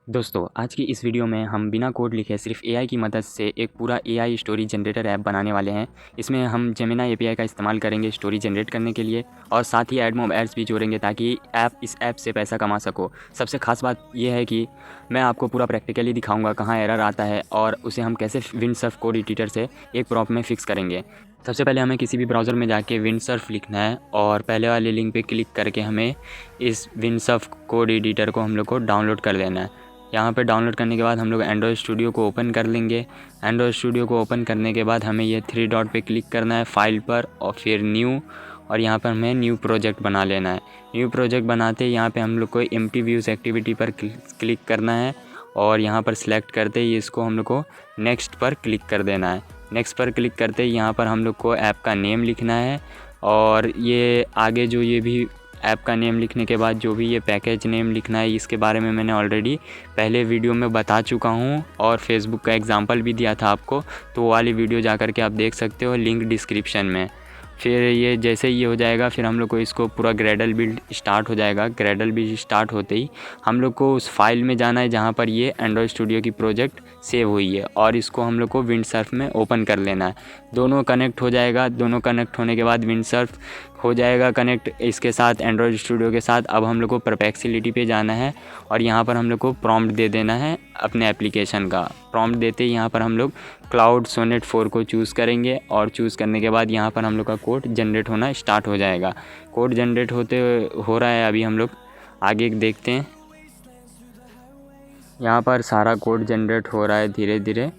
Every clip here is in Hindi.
दोस्तों आज की इस वीडियो में हम बिना कोड लिखे सिर्फ एआई की मदद से एक पूरा एआई स्टोरी जनरेटर ऐप बनाने वाले हैं। इसमें हम जेमिनी एपीआई का इस्तेमाल करेंगे स्टोरी जनरेट करने के लिए और साथ ही एडमोब एड्स भी जोड़ेंगे ताकि इस ऐप से पैसा कमा सको। सबसे खास बात यह है कि मैं आपको पूरा प्रैक्टिकली दिखाऊंगा कहाँ एरर आता है और उसे हम कैसे विंडसर्फ कोड एडिटर से एक प्रॉम्प्ट में फ़िक्स करेंगे। सबसे पहले हमें किसी भी ब्राउज़र में जाके विंडसर्फ लिखना है और पहले वाले लिंक पे क्लिक करके हमें इस विंडसर्फ कोड एडिटर को हम लोग को डाउनलोड कर लेना है। यहाँ पर डाउनलोड करने के बाद हम लोग एंड्रॉयड स्टूडियो को ओपन कर लेंगे। एंड्रॉयड स्टूडियो को ओपन करने के बाद हमें ये 3 डॉट पे क्लिक करना है फाइल पर और फिर न्यू, और यहाँ पर हमें न्यू प्रोजेक्ट बना लेना है। न्यू प्रोजेक्ट बनाते ही यहाँ पे हम लोग को एम्प्टी व्यूज़ एक्टिविटी पर क्लिक करना है और यहाँ पर सिलेक्ट करते ही इसको हम लोग को नेक्स्ट पर क्लिक कर देना है। नेक्स्ट पर क्लिक करते ही यहाँ पर हम लोग को ऐप का नेम लिखना है और ये आगे जो ये भी ऐप का नेम लिखने के बाद जो भी ये पैकेज नेम लिखना है इसके बारे में मैंने ऑलरेडी पहले वीडियो में बता चुका हूँ और फेसबुक का एग्जांपल भी दिया था आपको, तो वो वाली वीडियो जा कर के आप देख सकते हो, लिंक डिस्क्रिप्शन में। फिर ये जैसे ही ये हो जाएगा फिर हम लोग को इसको पूरा ग्रेडल बिल्ड स्टार्ट हो जाएगा। ग्रेडल बिल्ड स्टार्ट होते ही हम लोग को उस फाइल में जाना है जहाँ पर ये एंड्रॉयड स्टूडियो की प्रोजेक्ट सेव हुई है और इसको हम लोग को विंडसर्फ में ओपन कर लेना है। दोनों कनेक्ट हो जाएगा। दोनों कनेक्ट होने के बाद विंडसर्फ हो जाएगा कनेक्ट इसके साथ, एंड्रॉयड स्टूडियो के साथ। अब हम लोग को परप्लेक्सिटी पे जाना है और यहाँ पर हम लोग को प्रॉम्प्ट दे देना है अपने एप्लीकेशन का। प्रॉम्प्ट देते ही यहाँ पर हम लोग क्लाउड सोनेट 4 को चूज़ करेंगे और चूज़ करने के बाद यहाँ पर हम लोग का कोड जनरेट होना स्टार्ट हो जाएगा। कोड जनरेट हो रहा है, अभी हम लोग आगे देखते हैं। यहाँ पर सारा कोड जनरेट हो रहा है धीरे धीरे।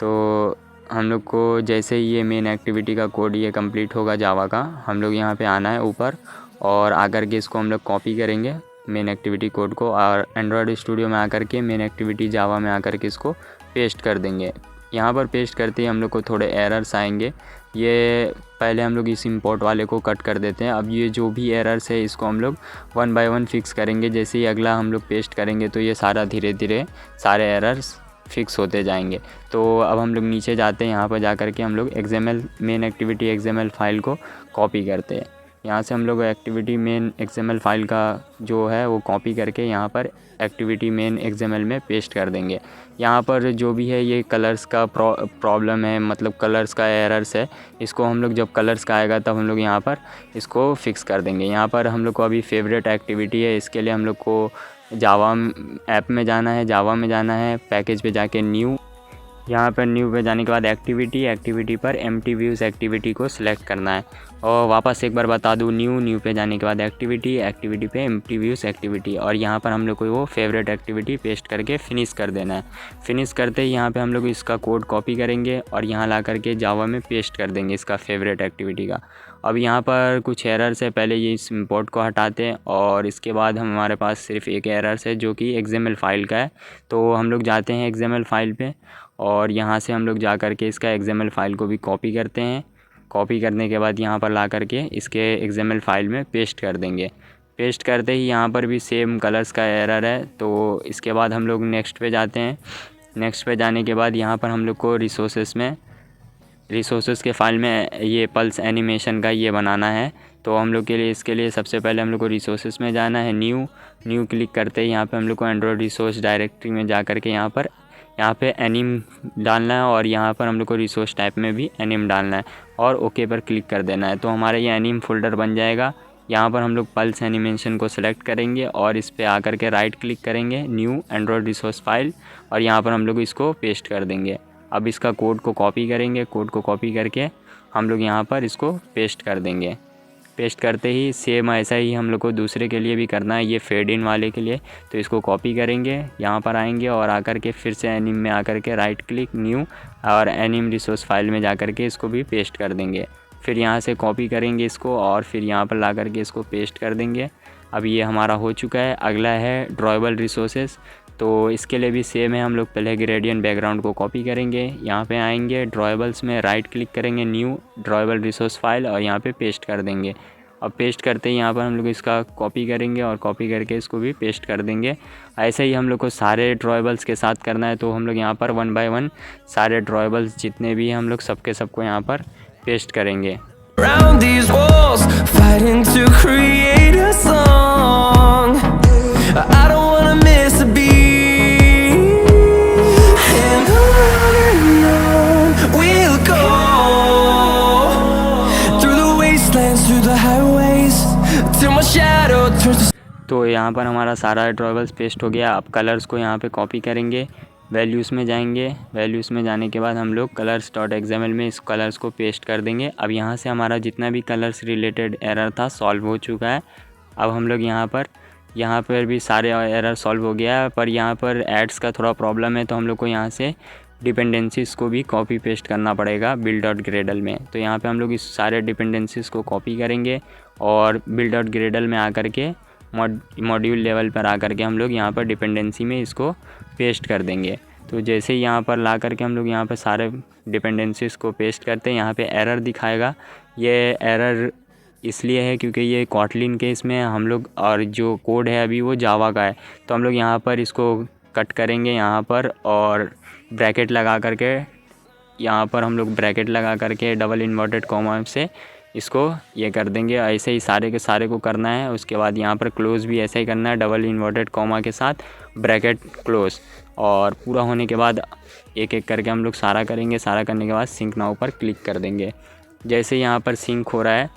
तो हम लोग को जैसे ही ये मेन एक्टिविटी का कोड ये कंप्लीट होगा जावा का, हम लोग यहाँ पे आना है ऊपर और आकर के इसको हम लोग कॉपी करेंगे मेन एक्टिविटी कोड को और एंड्रॉयड स्टूडियो में आकर के मेन एक्टिविटी जावा में आकर के इसको पेस्ट कर देंगे। यहाँ पर पेस्ट करते ही हम लोग को थोड़े एरर्स आएंगे। ये पहले हम लोग इस इंपोर्ट वाले को कट कर देते हैं। अब ये जो भी एरर्स है इसको हम लोग 1 बाय 1 फिक्स करेंगे। जैसे ही अगला हम लोग पेस्ट करेंगे तो ये सारा धीरे धीरे सारे एरर्स फिक्स होते जाएंगे। तो अब हम लोग नीचे जाते हैं, यहाँ पर जा कर के हम लोग XML main activity XML file को कॉपी करते हैं। यहाँ से हम लोग एक्टिविटी मेन XML फाइल का जो है वो कॉपी करके यहाँ पर एक्टिविटी मेन XML में पेस्ट कर देंगे। यहाँ पर जो भी है ये कलर्स का प्रॉब्लम है, मतलब कलर्स का एरर्स है, इसको हम लोग जब कलर्स का आएगा तब हम लोग यहाँ पर इसको फिक्स कर देंगे। यहाँ पर हम लोग को अभी फेवरेट एक्टिविटी है, इसके लिए हम लोग को जावा ऐप में जाना है। जावा में जाना है, पैकेज पे जाके न्यू, यहाँ पर न्यू पे जाने के बाद एक्टिविटी पर एम्प्टी व्यूज़ एक्टिविटी को सिलेक्ट करना है। और वापस एक बार बता दूँ, न्यू पे जाने के बाद एक्टिविटी पे एम्प्टी व्यूज़ एक्टिविटी, और यहाँ पर हम लोग को वो फेवरेट एक्टिविटी पेस्ट करके फिनिश कर देना है। फिनिश करते ही यहाँ पे हम लोग इसका कोड कॉपी करेंगे और यहाँ ला करके जावा में पेस्ट कर देंगे इसका फेवरेट एक्टिविटी का। अब यहाँ पर कुछ एरर्स है, पहले ये इस इंपोर्ट को हटाते हैं और इसके बाद हमारे पास सिर्फ एक एरर्स है जो कि XML फाइल का है। तो हम लोग जाते हैं XML फाइल पे और यहाँ से हम लोग जा कर के इसका XML फाइल को भी कॉपी करते हैं। कॉपी करने के बाद यहाँ पर ला कर के इसके XML फाइल में पेस्ट कर देंगे। पेस्ट करते ही यहाँ पर भी सेम कलर्स का एरर है। तो इसके बाद हम लोग नेक्स्ट पे जाते हैं। नेक्स्ट पे जाने के बाद यहाँ पर हम लोग को रिसोर्सेस के फाइल में ये पल्स एनिमेशन का ये बनाना है। तो हम लोग के लिए इसके लिए सबसे पहले हम लोग को रिसोर्सेस में जाना है। न्यू क्लिक करते ही यहाँ पे हम लोग को एंड्रॉयड रिसोर्स डायरेक्टरी में जा कर के यहाँ पे एनिम डालना है और यहाँ पर हम लोग को रिसोर्स टाइप में भी एनिम डालना है और ओके पर क्लिक कर देना है। तो हमारा ये एनिम फोल्डर बन जाएगा। यहाँ पर हम लोग पल्स एनिमेशन को सिलेक्ट करेंगे और इस पर आकर के राइट क्लिक करेंगे, न्यू एंड्रॉयड रिसोर्स फाइल, और यहाँ पर हम लोग इसको पेस्ट कर देंगे। अब इसका कोड को कॉपी करेंगे। कोड को कॉपी करके हम लोग यहाँ पर इसको पेस्ट कर देंगे। पेस्ट करते ही सेम ऐसा ही हम लोग को दूसरे के लिए भी करना है, ये फेड इन वाले के लिए। तो इसको कॉपी करेंगे, यहाँ पर आएंगे और आकर के फिर से एनिम में आकर के राइट क्लिक, न्यू, और एनिम रिसोर्स फाइल में जा कर के इसको भी पेस्ट कर देंगे। फिर यहाँ से कॉपी करेंगे इसको और फिर यहाँ पर ला कर के इसको पेस्ट कर देंगे। अब ये हमारा हो चुका है। अगला है ड्रॉएबल रिसोर्सेस। तो इसके लिए भी सेम है, हम लोग पहले ग्रेडियंट बैकग्राउंड को कॉपी करेंगे, यहाँ पे आएंगे, ड्रॉएबल्स में राइट क्लिक करेंगे, न्यू ड्रॉएबल रिसोर्स फाइल, और यहाँ पे पेस्ट कर देंगे। अब पेस्ट करते ही यहाँ पर हम लोग इसका कॉपी करेंगे और कॉपी करके इसको भी पेस्ट कर देंगे। ऐसे ही हम लोग को सारे ड्रॉएबल्स के साथ करना है। तो हम लोग यहाँ पर 1 बाय 1 सारे ड्रॉएबल्स जितने भी हम लोग सबको यहाँ पर पेस्ट करेंगे। Round these walls, fighting to create a song. I don't wanna miss a beat. तो यहाँ पर हमारा सारा ड्रॉवेल्स पेस्ट हो गया। अब कलर्स को यहाँ पे कॉपी करेंगे, वैल्यूज़ में जाएंगे, वैल्यूज़ में जाने के बाद हम लोग colors.xml में इस कलर्स को पेस्ट कर देंगे। अब यहाँ से हमारा जितना भी कलर्स रिलेटेड एरर था सॉल्व हो चुका है। अब हम लोग यहाँ पर भी सारे एरर सॉल्व हो गया है, पर यहाँ पर एड्स का थोड़ा प्रॉब्लम है, तो हम लोग को यहाँ से डिपेंडेंसीज़ को भी कॉपी पेस्ट करना पड़ेगा build.gradle में। तो यहाँ पे हम लोग इस सारे डिपेंडेंसीज़ को कॉपी करेंगे और build.gradle में आकर के मॉड्यूल लेवल पर आकर के हम लोग यहाँ पर डिपेंडेंसी में इसको पेस्ट कर देंगे। तो जैसे ही यहाँ पर ला करके हम लोग यहाँ पर सारे डिपेंडेंसीज़ को पेस्ट करते हैं, यहाँ पे एरर दिखाएगा। ये एरर इसलिए है क्योंकि ये कॉटलिन के इसमें हम लोग, और जो कोड है अभी वो जावा का है, तो हम लोग यहाँ पर इसको कट करेंगे यहाँ पर, और ब्रैकेट लगा करके यहाँ पर हम लोग ब्रैकेट लगा करके डबल इन्वर्टेड कॉमा से इसको ये कर देंगे। ऐसे ही सारे के सारे को करना है। उसके बाद यहाँ पर क्लोज़ भी ऐसे ही करना है, डबल इन्वर्टेड कॉमा के साथ ब्रैकेट क्लोज़। और पूरा होने के बाद एक एक करके हम लोग सारा करेंगे। सारा करने के बाद सिंक नाउ पर क्लिक कर देंगे। जैसे यहाँ पर सिंक हो रहा है,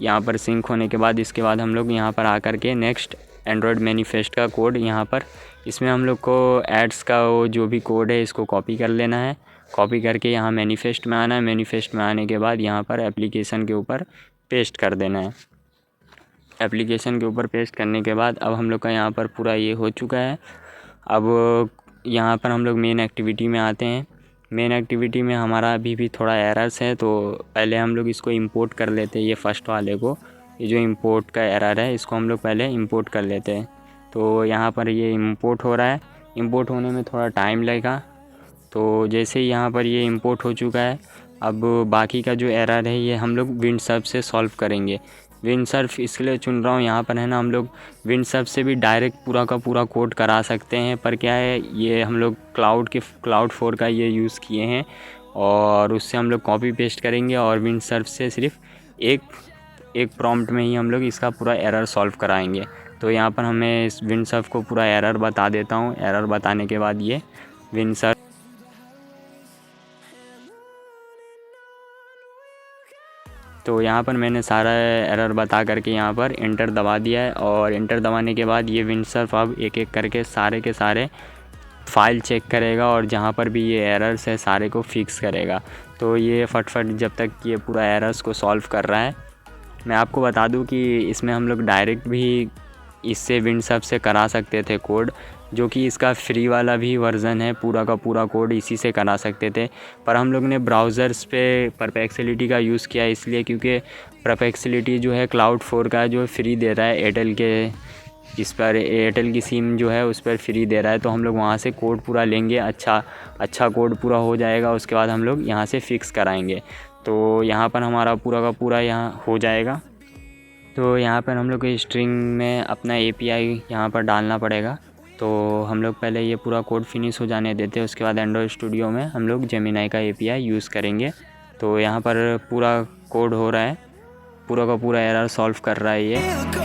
यहाँ पर सिंक होने के बाद इसके बाद हम लोग यहाँ पर आकर के नेक्स्ट एंड्रॉयड मैनिफेस्ट का कोड, यहाँ पर इसमें हम लोग को एड्स का वो जो भी कोड है इसको कॉपी कर लेना है। कॉपी करके यहाँ मैनिफेस्ट में आना है। मैनिफेस्ट में आने के बाद यहाँ पर एप्लीकेशन के ऊपर पेस्ट कर देना है। एप्लीकेशन के ऊपर पेस्ट करने के बाद अब हम लोग का यहाँ पर पूरा ये हो चुका है। अब यहाँ पर हम लोग मेन एक्टिविटी में आते हैं। मेन एक्टिविटी में हमारा अभी भी थोड़ा एरर्स है, तो पहले हम लोग इसको इंपोर्ट कर लेते हैं। ये फर्स्ट वाले को, ये जो इंपोर्ट का एरर है इसको हम लोग पहले इंपोर्ट कर लेते हैं। तो यहाँ पर ये इंपोर्ट हो रहा है। इंपोर्ट होने में थोड़ा टाइम लगेगा। तो जैसे ही यहाँ पर ये इंपोर्ट हो चुका है, अब बाकी का जो एरर है ये हम लोग विंडसर्फ से सॉल्व करेंगे। विंडसर्फ इसलिए चुन रहा हूँ, यहाँ पर है ना, हम लोग विंडसर्फ से भी डायरेक्ट पूरा का पूरा कोड करा सकते हैं, पर क्या है, ये हम लोग क्लाउड4 का ये यूज़ किए हैं, और उससे हम लोग कॉपी पेस्ट करेंगे और विंडसर्फ से सिर्फ एक प्रॉम्प्ट में ही हम लोग इसका पूरा एरर सॉल्व कराएंगे। तो यहाँ पर हमें इस विंडसर्फ को पूरा एरर बता देता हूँ। एरर बताने के बाद ये विंडसर्फ, तो यहाँ पर मैंने सारा एरर बता करके यहाँ पर इंटर दबा दिया है। और इंटर दबाने के बाद ये विंडसर्फ अब एक एक करके सारे के सारे फाइल चेक करेगा, और जहाँ पर भी ये एरर्स है सारे को फिक्स करेगा। तो ये फटफट जब तक ये पूरा एरर्स को सॉल्व कर रहा है, मैं आपको बता दूं कि इसमें हम लोग डायरेक्ट भी इससे विंडसर्फ से करा सकते थे कोड, जो कि इसका फ्री वाला भी वर्ज़न है। पूरा का पूरा कोड इसी से करा सकते थे, पर हम लोग ने ब्राउज़र्स पे परप्लेक्सिटी का यूज़ किया, इसलिए क्योंकि परप्लेक्सिटी जो है क्लाउड4 का जो फ्री दे रहा है एयरटेल के, इस पर एयरटेल की सिम जो है उस पर फ्री दे रहा है। तो हम लोग वहाँ से कोड पूरा लेंगे, अच्छा कोड पूरा हो जाएगा। उसके बाद हम लोग यहाँ से फ़िक्स कराएंगे। तो यहाँ पर हमारा पूरा का पूरा यहाँ हो जाएगा। तो यहाँ पर हम लोग को स्ट्रिंग में अपना API यहाँ पर डालना पड़ेगा। तो हम लोग पहले ये पूरा कोड फिनिश हो जाने देते हैं। उसके बाद एंड्रॉयड स्टूडियो में हम लोग जेमिनी का API यूज़ करेंगे। तो यहाँ पर पूरा कोड हो रहा है, पूरा का पूरा एरर सॉल्व कर रहा है ये।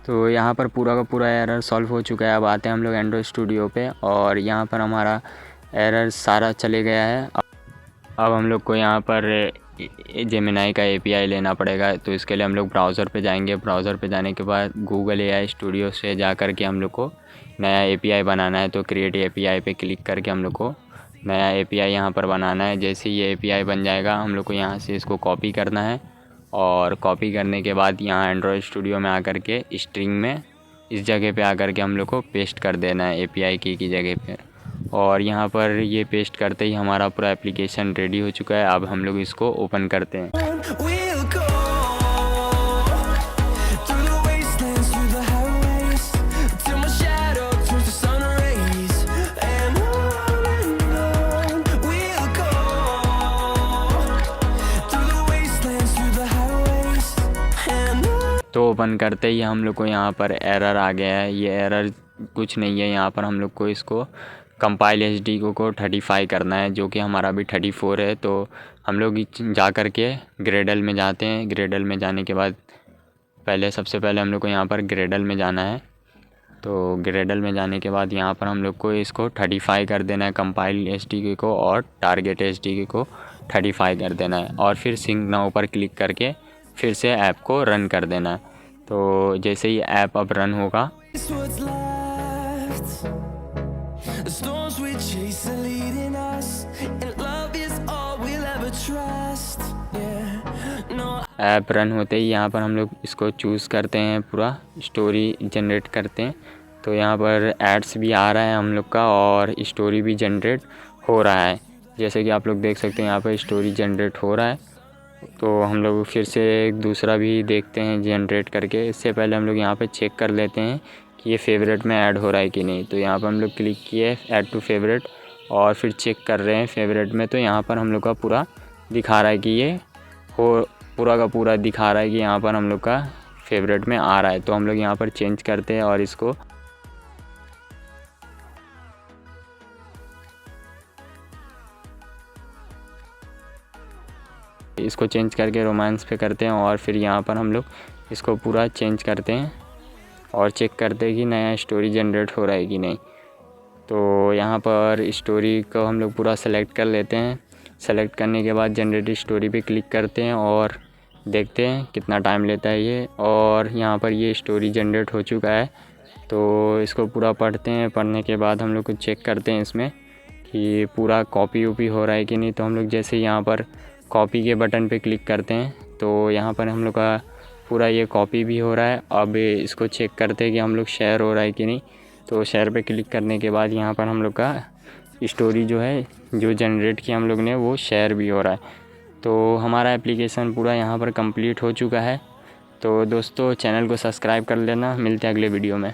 तो यहाँ पर पूरा का पूरा एरर सॉल्व हो चुका है। अब आते हैं हम लोग एंड्रॉयड स्टूडियो पे, और यहाँ पर हमारा एरर सारा चले गया है। अब हम लोग को यहाँ पर जेमिनी का API लेना पड़ेगा। तो इसके लिए हम लोग ब्राउज़र पे जाएंगे। ब्राउज़र पे जाने के बाद गूगल AI स्टूडियो से जा कर के हम लोग को नया API बनाना है। तो क्रिएट API पे क्लिक करके हम लोग को नया API यहाँ पर बनाना है। जैसे ये API बन जाएगा, हम लोग को यहाँ से इसको कॉपी करना है, और कॉपी करने के बाद यहाँ एंड्रॉयड स्टूडियो में आकर के स्ट्रिंग में इस जगह पे आकर के हम लोग को पेस्ट कर देना है API की जगह पे। और यहाँ पर ये पेस्ट करते ही हमारा पूरा एप्लीकेशन रेडी हो चुका है। अब हम लोग इसको ओपन करते हैं। तो ओपन करते ही हम लोग को यहाँ पर एरर आ गया है। ये एरर कुछ नहीं है, यहाँ पर हम लोग को इसको कंपाइल HD को 35 करना है, जो कि हमारा अभी 34 है। तो हम लोग जा कर के ग्रेडल में जाते हैं। ग्रेडल में जाने के बाद सबसे पहले हम लोग को यहाँ पर ग्रेडल में जाना है। तो ग्रेडल में जाने के बाद यहाँ पर हम लोग को इसको 35 कर देना है कंपाइल SDK को, और टारगेट SDK को 35 कर देना है, और फिर सिंक नाउ पर क्लिक करके फिर से ऐप को रन कर देना है। तो जैसे ही ऐप अब रन होगा ऐप रन होते ही यहाँ पर हम लोग इसको चूज़ करते हैं, पूरा स्टोरी जनरेट करते हैं। तो यहाँ पर एड्स भी आ रहा है हम लोग का और स्टोरी भी जनरेट हो रहा है। जैसे कि आप लोग देख सकते हैं यहाँ पर स्टोरी जनरेट हो रहा है। तो हम लोग फिर से एक दूसरा भी देखते हैं जनरेट करके। इससे पहले हम लोग यहाँ पे चेक कर लेते हैं कि ये फेवरेट में ऐड हो रहा है कि नहीं। तो यहाँ पर हम लोग क्लिक किए ऐड टू फेवरेट और फिर चेक कर रहे हैं फेवरेट में। तो यहाँ पर हम लोग का पूरा दिखा रहा है कि ये पूरा का पूरा दिखा रहा है कि यहाँ पर हम लोग का फेवरेट में आ रहा है। तो हम लोग यहाँ पर चेंज करते हैं और इसको चेंज करके रोमांस पे करते हैं, और फिर यहाँ पर हम लोग इसको पूरा चेंज करते हैं और चेक करते हैं कि नया स्टोरी जनरेट हो रहा है कि नहीं। तो यहाँ पर स्टोरी को हम लोग पूरा सेलेक्ट कर लेते हैं। सेलेक्ट करने के बाद जनरेट स्टोरी पे क्लिक करते हैं और देखते हैं कितना टाइम लेता है ये। और यहाँ पर ये स्टोरी जनरेट हो चुका है। तो इसको पूरा पढ़ते हैं। पढ़ने के बाद हम लोग को चेक करते हैं इसमें कि पूरा कॉपी वॉपी हो रहा है कि नहीं। तो हम लोग जैसे यहाँ पर कॉपी के बटन पे क्लिक करते हैं तो यहाँ पर हम लोग का पूरा ये कॉपी भी हो रहा है। अब इसको चेक करते हैं कि हम लोग शेयर हो रहा है कि नहीं। तो शेयर पे क्लिक करने के बाद यहाँ पर हम लोग का स्टोरी जो है जो जनरेट किया हम लोग ने वो शेयर भी हो रहा है। तो हमारा एप्लीकेशन पूरा यहाँ पर कंप्लीट हो चुका है। तो दोस्तों चैनल को सब्सक्राइब कर लेना। मिलते हैं अगले वीडियो में।